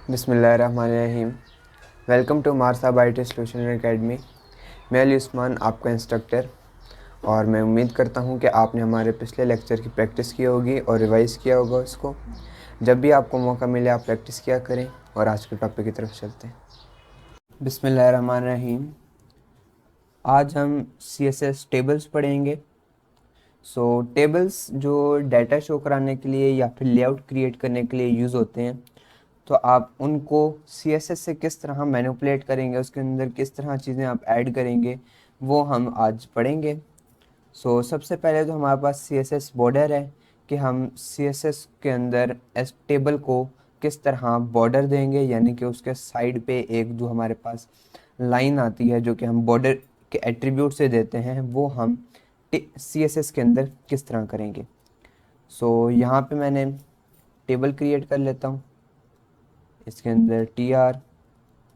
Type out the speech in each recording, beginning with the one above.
बिस्मिल्लाहिर्रहमानिर्रहीम। Welcome to मारसाब IT solution academy. मैं अली उस्मान, आपका इंस्ट्रक्टर। और मैं उम्मीद करता हूं कि आपने हमारे पिछले लेक्चर की प्रैक्टिस की होगी और रिवाइज़ किया होगा उसको। जब भी आपको मौका मिले आप प्रैक्टिस किया करें। और आज के टॉपिक की तरफ चलते हैं। बिस्मिल्लाहिर्रहमानिर्रहीम। आज हम CSS टेबल्स पढ़ेंगे। टेबल्स जो डाटा शो कराने के लिए या फिर लेआउट क्रिएट करने के लिए यूज़ होते हैं, तो आप उनको CSS से किस तरह मैनिपुलेट करेंगे, उसके अंदर किस तरह चीज़ें आप ऐड करेंगे, वो हम आज पढ़ेंगे। सबसे पहले तो हमारे पास CSS बॉर्डर है कि हम CSS के अंदर इस टेबल को किस तरह बॉर्डर देंगे, यानी कि उसके साइड पे एक जो हमारे पास लाइन आती है जो कि हम बॉर्डर के एट्रीब्यूट से देते हैं, वो हम CSS के अंदर किस तरह करेंगे। यहाँ पे मैंने टेबल क्रिएट कर लेता हूँ। इसके अंदर TR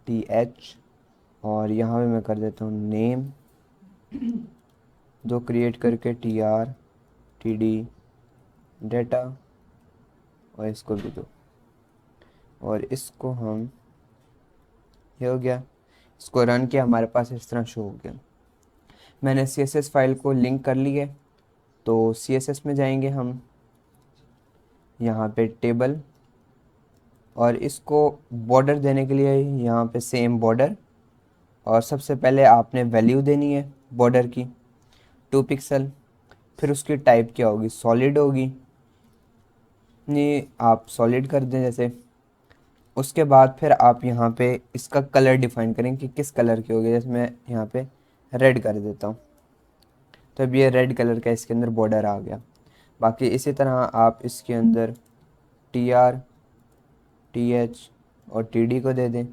TH और यहाँ पे मैं कर देता हूँ नेम, दो क्रिएट करके TR TD डेटा, और इसको भी दो, और इसको हम, ये हो गया। इसको रन किया, हमारे पास इस तरह शो हो गया। मैंने CSS फाइल को लिंक कर ली है, तो CSS में जाएंगे हम, यहाँ पे टेबल, और इसको बॉर्डर देने के लिए यहाँ पे सेम बॉर्डर, और सबसे पहले आपने वैल्यू देनी है बॉर्डर की 2 पिक्सल। फिर उसकी टाइप क्या होगी, सॉलिड होगी, ये आप सॉलिड कर दें जैसे। उसके बाद फिर आप यहाँ पे इसका कलर डिफाइन करें कि किस कलर की होगी। जैसे मैं यहाँ पे रेड कर देता हूँ, तो अब ये रेड कलर का इसके अंदर बॉर्डर आ गया। बाकी इसी तरह आप इसके अंदर TR TH और TD को दे दें,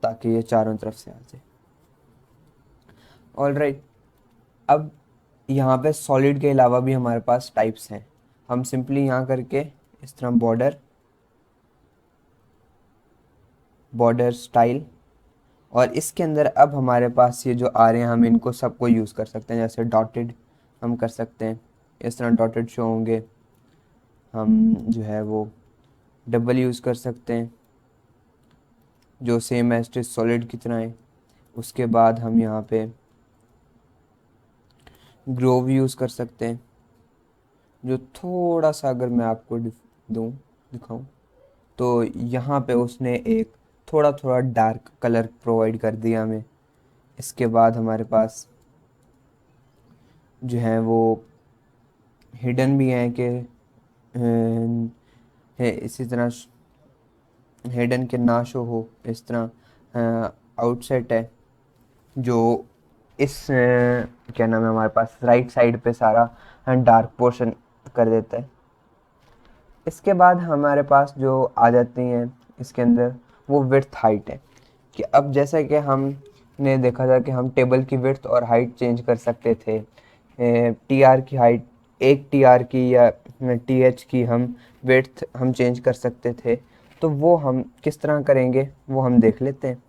ताकि ये चारों तरफ से आ जाए। All right. अब यहाँ पे सॉलिड के अलावा भी हमारे पास टाइप्स हैं। हम सिंपली यहाँ करके इस तरह बॉर्डर स्टाइल, और इसके अंदर अब हमारे पास ये जो आ रहे हैं, हम इनको सबको यूज़ कर सकते हैं। जैसे डॉटेड हम कर सकते हैं, इस तरह डॉटेड शो होंगे। हम जो है वो डबल यूज़ कर सकते हैं, जो सेम एज सॉलिड की तरह है। उसके बाद हम यहाँ पे ग्रोव यूज़ कर सकते हैं, जो थोड़ा सा अगर मैं आपको दिखाऊं, तो यहाँ पे उसने एक थोड़ा थोड़ा डार्क कलर प्रोवाइड कर दिया हमें। इसके बाद हमारे पास जो है वो हिडन भी हैं कि है, इसी तरह हिडन के ना शो हो, इस तरह आउटसेट है जो इस क्या नाम है, हमारे पास राइट साइड पे सारा डार्क पोर्शन कर देता है। इसके बाद हमारे पास जो आ जाती हैं इसके अंदर, वो विड्थ हाइट है। कि अब जैसा कि हमने देखा था कि हम टेबल की विड्थ और हाइट चेंज कर सकते थे। TR की हाइट, एक TR की या TH की हम विड्थ हम चेंज कर सकते थे। तो वो हम किस तरह करेंगे वो हम देख लेते हैं।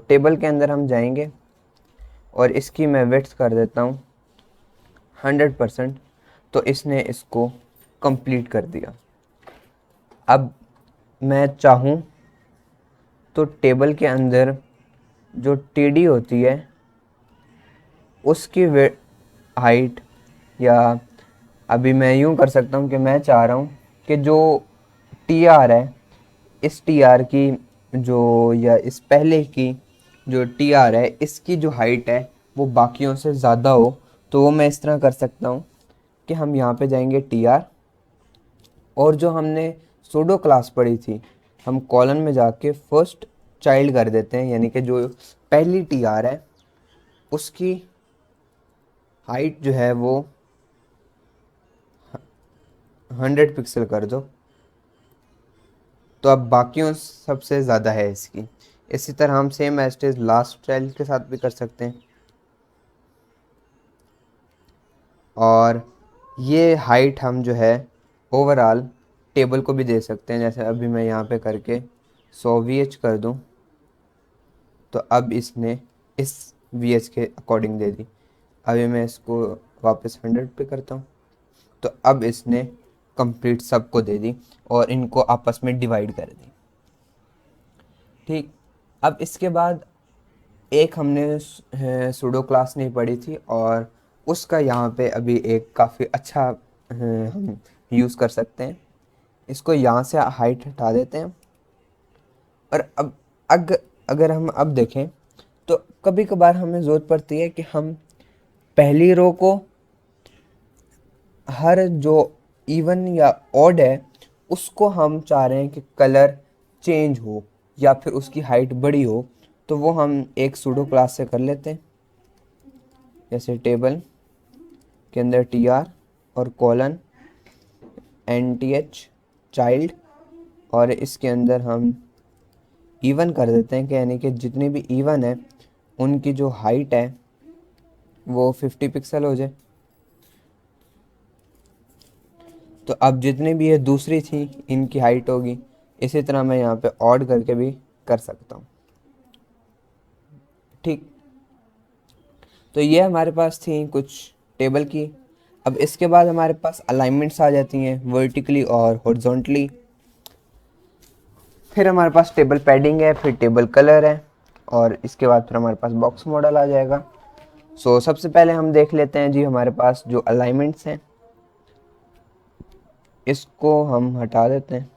टेबल के अंदर हम जाएंगे और इसकी मैं विड्थ कर देता हूँ 100%। तो इसने इसको कंप्लीट कर दिया। अब मैं चाहूँ तो टेबल के अंदर जो TD होती है उसकी हाइट, या अभी मैं यूँ कर सकता हूँ कि मैं चाह रहा हूँ कि जो TR है, इस TR की जो, या इस पहले की जो TR है, इसकी जो हाइट है वो बाकियों से ज़्यादा हो। तो वो मैं इस तरह कर सकता हूँ कि हम यहाँ पे जाएंगे TR, और जो हमने सूडो क्लास पढ़ी थी, हम कॉलन में जाके फर्स्ट चाइल्ड कर देते हैं, यानी कि जो पहली TR है उसकी हाइट जो है वो 100 पिक्सल कर दो। तो अब बाकियों सबसे ज़्यादा है इसकी। इसी तरह हम सेम एज लास्ट चाइल्ड के साथ भी कर सकते हैं। और ये हाइट हम जो है ओवरऑल टेबल को भी दे सकते हैं। जैसे अभी मैं यहाँ पे करके 100 VH कर दूँ, तो अब इसने इस VH के अकॉर्डिंग दे दी। अभी मैं इसको वापस 100 पे करता हूँ, तो अब इसने कंप्लीट सबको दे दी और इनको आपस में डिवाइड कर दी। ठीक, अब इसके बाद एक हमने सूडो क्लास नहीं पढ़ी थी और उसका यहाँ पे अभी एक काफ़ी अच्छा हम यूज़ कर सकते हैं। इसको यहाँ से हाइट हटा देते हैं और अब अगर हम अब देखें तो कभी कभार हमें ज़रूरत पड़ती है कि हम पहली रो को हर जो इवन या ऑड है उसको हम चाह रहे हैं कि कलर चेंज हो या फिर उसकी हाइट बड़ी हो, तो वो हम एक सूडो क्लास से कर लेते हैं। जैसे टेबल के अंदर टी आर और colon N T H child, और इसके अंदर हम इवन कर देते हैं कि यानी कि जितनी भी इवन है उनकी जो हाइट है वो 50 पिक्सल हो जाए। तो अब जितनी भी ये दूसरी थी इनकी हाइट होगी। इसी तरह मैं यहाँ पे ऑड करके भी कर सकता हूँ। ठीक, तो ये हमारे पास थी कुछ टेबल की। अब इसके बाद हमारे पास अलाइनमेंट्स आ जाती हैं वर्टिकली और हॉरिजॉन्टली। फिर हमारे पास टेबल पैडिंग है, फिर टेबल कलर है, और इसके बाद फिर हमारे पास बॉक्स मॉडल आ जाएगा। सो सबसे पहले हम देख लेते हैं जी हमारे पास जो अलाइनमेंट्स हैं, इसको हम हटा देते हैं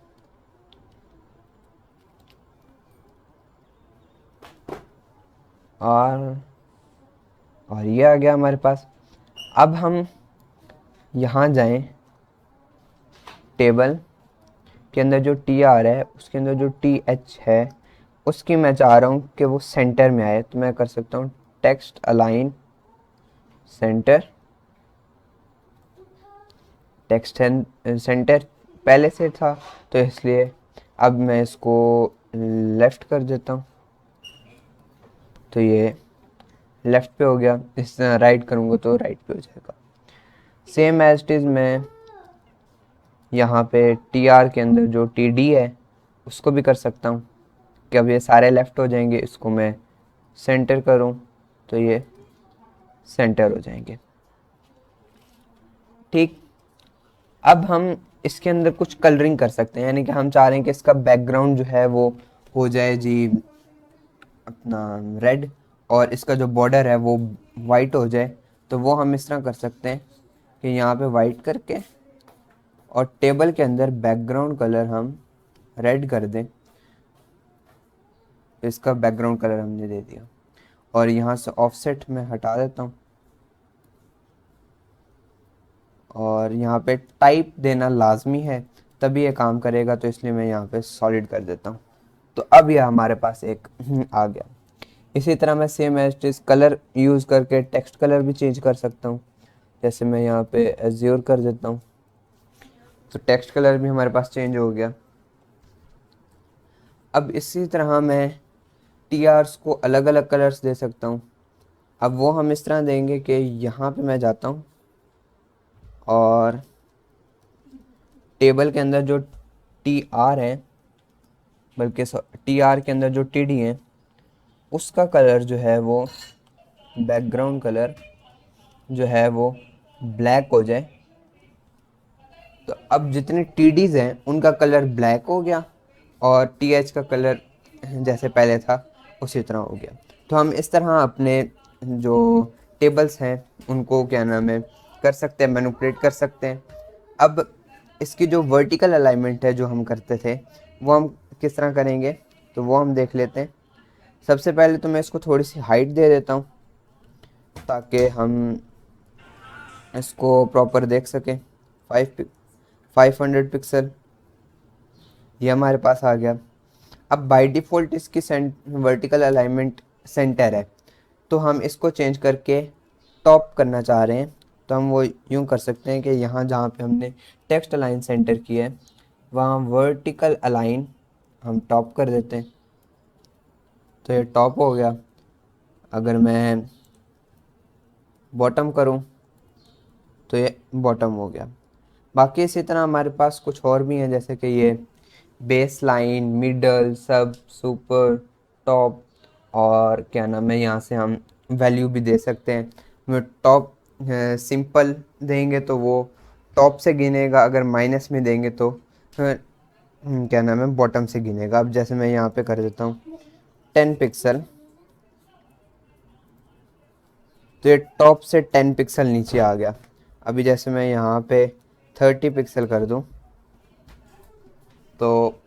और ये आ गया हमारे पास। अब हम यहाँ जाएं, टेबल के अंदर जो टी आर है उसके अंदर जो टी एच है उसकी मैं चाह रहा हूँ कि वो सेंटर में आए, तो मैं कर सकता हूँ text align centre. Text centre पहले से था तो इसलिए अब मैं इसको लेफ़्ट कर देता हूँ, तो ये लेफ़्ट पे हो गया। इस तरह राइट करूँगा तो राइट पे हो जाएगा। सेम एज इट इज़ मैं यहाँ पे टी आर के अंदर जो टी डी है उसको भी कर सकता हूँ कि अब ये सारे लेफ़्ट हो जाएंगे। इसको मैं सेंटर करूँ तो ये सेंटर हो जाएंगे। ठीक, अब हम इसके अंदर कुछ कलरिंग कर सकते हैं, यानी कि हम चाह रहे हैं कि इसका बैकग्राउंड जो है वो हो जाए जी अपना रेड और इसका जो बॉर्डर है वो वाइट हो जाए। तो वो हम इस तरह कर सकते हैं कि यहाँ पे वाइट करके और टेबल के अंदर बैकग्राउंड कलर हम रेड कर दें। इसका बैकग्राउंड कलर हमने दे दिया और यहाँ से ऑफसेट में हटा देता हूँ और यहाँ पे टाइप देना लाजमी है तभी ये काम करेगा, तो इसलिए मैं यहाँ पे सॉलिड कर देता हूँ। तो अब यह हमारे पास एक आ गया। इसी तरह मैं सेम एज इस कलर यूज़ करके टेक्स्ट कलर भी चेंज कर सकता हूँ। जैसे मैं यहाँ पे एज्योर कर देता हूँ तो टेक्स्ट कलर भी हमारे पास चेंज हो गया। अब इसी तरह मैं टी आर्स को अलग अलग कलर्स दे सकता हूँ। अब वो हम इस तरह देंगे कि यहाँ पे मैं जाता हूँ और टेबल के अंदर जो टी आर है, बल्कि टी आर के अंदर जो टी डी है उसका कलर जो है वो बैकग्राउंड कलर जो है वो ब्लैक हो जाए। तो अब जितने टी डीज़ हैं उनका कलर ब्लैक हो गया और टी एच का कलर जैसे पहले था उसी तरह हो गया। तो हम इस तरह अपने जो टेबल्स हैं उनको क्या नाम है कर सकते हैं, मैनिपुलेट कर सकते हैं। अब इसकी जो वर्टिकल अलाइनमेंट है जो हम करते थे वो हम किस तरह करेंगे तो वो हम देख लेते हैं। सबसे पहले तो मैं इसको थोड़ी सी हाइट दे देता हूँ ताकि हम इसको प्रॉपर देख सकें। 500 पिक्सल ये हमारे पास आ गया। अब बाय डिफ़ॉल्ट इसकी वर्टिकल अलाइनमेंट सेंटर है, तो हम इसको चेंज करके टॉप करना चाह रहे हैं। तो हम वो यूँ कर सकते हैं कि यहाँ जहाँ पे हमने टेक्स्ट अलाइन सेंटर किया है वहाँ वर्टिकल अलाइन हम टॉप कर देते हैं, तो ये टॉप हो गया। अगर मैं बॉटम करूँ तो ये बॉटम हो गया। बाकी इसी तरह हमारे पास कुछ और भी हैं, जैसे कि ये बेस लाइन, मिडल, सब, सुपर, टॉप, और क्या नाम है यहाँ से हम वैल्यू भी दे सकते हैं। टॉप सिंपल देंगे तो वो टॉप से गिनेगा, अगर माइनस में देंगे तो क्या नाम है, बॉटम से गिनेगा। अब जैसे मैं यहाँ पे कर देता हूँ 10 पिक्सल, तो ये टॉप से 10 पिक्सल नीचे आ गया। अभी जैसे मैं यहाँ पे 30 पिक्सल कर दूँ, तो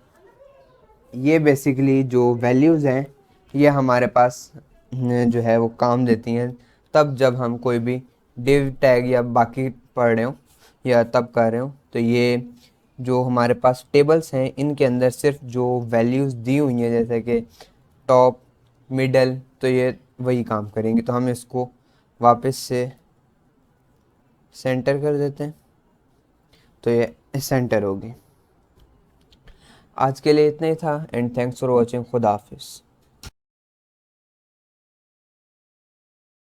ये बेसिकली जो वैल्यूज़ हैं ये हमारे पास जो है वो काम देती हैं तब जब हम कोई भी div टैग या बाकी पढ़ रहे हो या तब कर रहे हो। तो ये जो हमारे पास टेबल्स हैं इनके अंदर सिर्फ जो वैल्यूज़ दी हुई हैं जैसे कि टॉप, मिडल, तो ये वही काम करेंगे। तो हम इसको वापस से सेंटर कर देते हैं, तो ये सेंटर होगी। आज के लिए इतना ही था एंड थैंक्स फॉर वॉचिंग। खुदा हाफिज़।